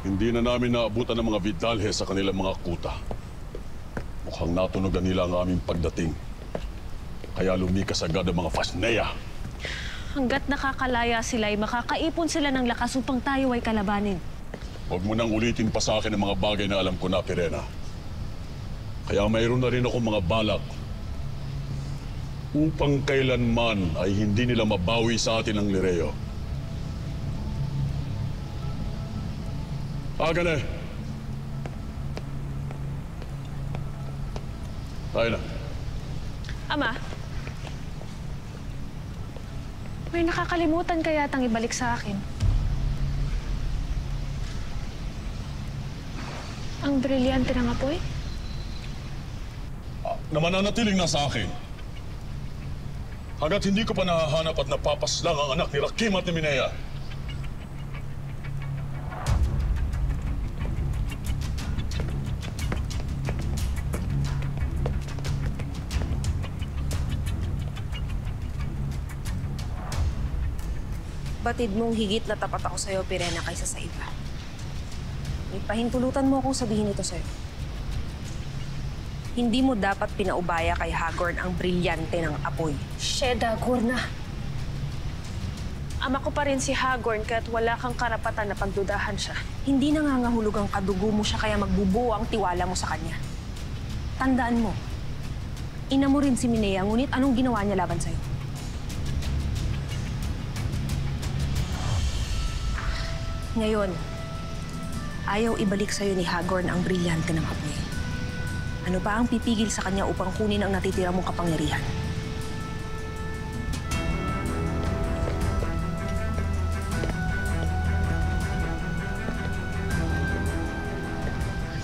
Hindi na namin naabutan ng mga Vidalhe sa kanilang mga kuta. Mukhang natunogan nila ang aming pagdating. Kaya lumikas agad ang mga Fasneya. Hanggat nakakalaya sila ay makakaipon sila ng lakas upang tayo ay kalabanin. Huwag mo nang ulitin pa sa akin ang mga bagay na alam ko na, Pirena. Kaya mayroon na rin akong mga balak upang kailanman ay hindi nila mabawi sa atin ang Lireo. Agane! Tayo na. Ama, may nakakalimutan kaya tang ibalik sa akin. Ang brilyante ng apoy? Na mananatiling nasa akin. Hanggat hindi ko pa nahahanap at napapaslang ang anak ni Rakim at ni Minea. Batid mong higit na tapat ako sa'yo, Pirena, kaysa sa iba. May pahintulutan mo akong sabihin ito sa'yo. Hindi mo dapat pinaubaya kay Hagorn ang brilyante ng apoy. Sheda, Gurna. Ama ko pa rin si Hagorn kaya't wala kang karapatan na pagdudahan siya. Hindi nangangahulog ang kadugo mo siya kaya magbubuo ang tiwala mo sa kanya. Tandaan mo, ina mo rin si Minea, ngunit anong ginawa niya laban sa'yo? Ngayon, ayaw ibalik sa'yo ni Hagorn ang brilyante ng apoy. Ano pa ang pipigil sa kanya upang kunin ang natitira mong kapangyarihan?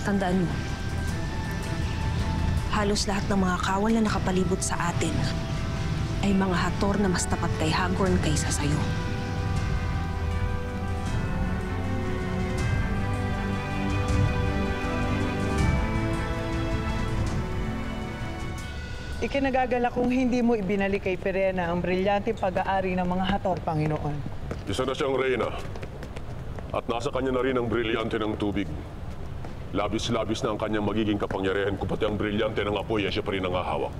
Tandaan mo, halos lahat ng mga kawal na nakapalibot sa atin ay mga hator na mas tapat kay Hagorn kaysa sa'yo. Ikinagagala kung hindi mo ibinalik kay Pirena ang brilyante pag-aari ng mga hator, Panginoon. Isa na siyang reyna. At nasa kanya na rin ang brilyante ng tubig. Labis-labis na ang kanyang magiging kapangyarihan kung pati ang brilyante ng apoy ay siya pa rin nangahawak.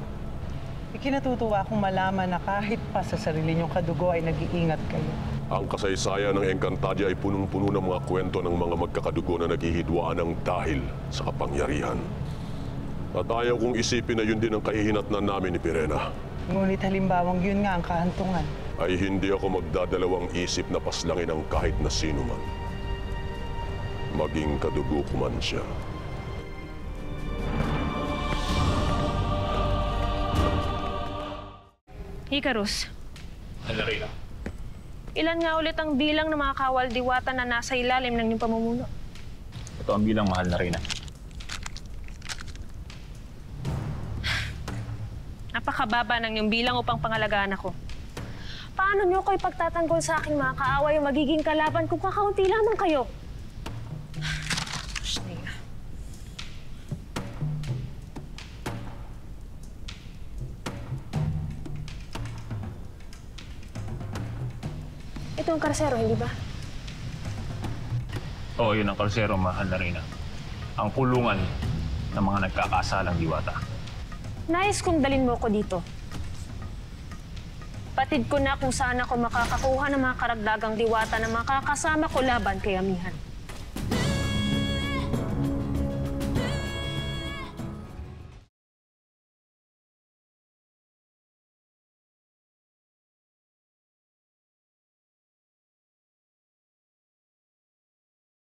Ikinatutuwa akong malaman na kahit pa sa sarili niyong kadugo ay nag-iingat kayo. Ang kasaysayan ng Encantadia ay punong-puno ng mga kwento ng mga magkakadugo na naghihidwaan ng dahil sa kapangyarihan. At ayaw kong isipin na yun din ang kahihinatnan namin ni Pirena. Ngunit halimbawang yun nga ang kahantungan. Ay hindi ako magdadalawang isip na paslangin ang kahit na sino man. Maging kadugo ko man siya. Icarus, Alarina. ilan nga ulit ang bilang ng mga kawal diwata na nasa ilalim ng iyong pamumuno? Ito ang bilang, mahal na Reyna. Napakababa ng iyong bilang upang pangalagaan ako. Paano niyo ko ipagtatanggol sa aking mga kaaway o magiging kalaban kung kakaunti lamang kayo? Shneya. Ito ang karsero, hindi ba? Oo, yun ang kalsero, mahal na Reyna. Ang pulungan ng mga nagkakasalang diwata. Nais kong dalin mo ko dito. Patid ko na kung saan ako makakakuha ng mga karagdagang diwata na makakasama ko laban kay Amihan.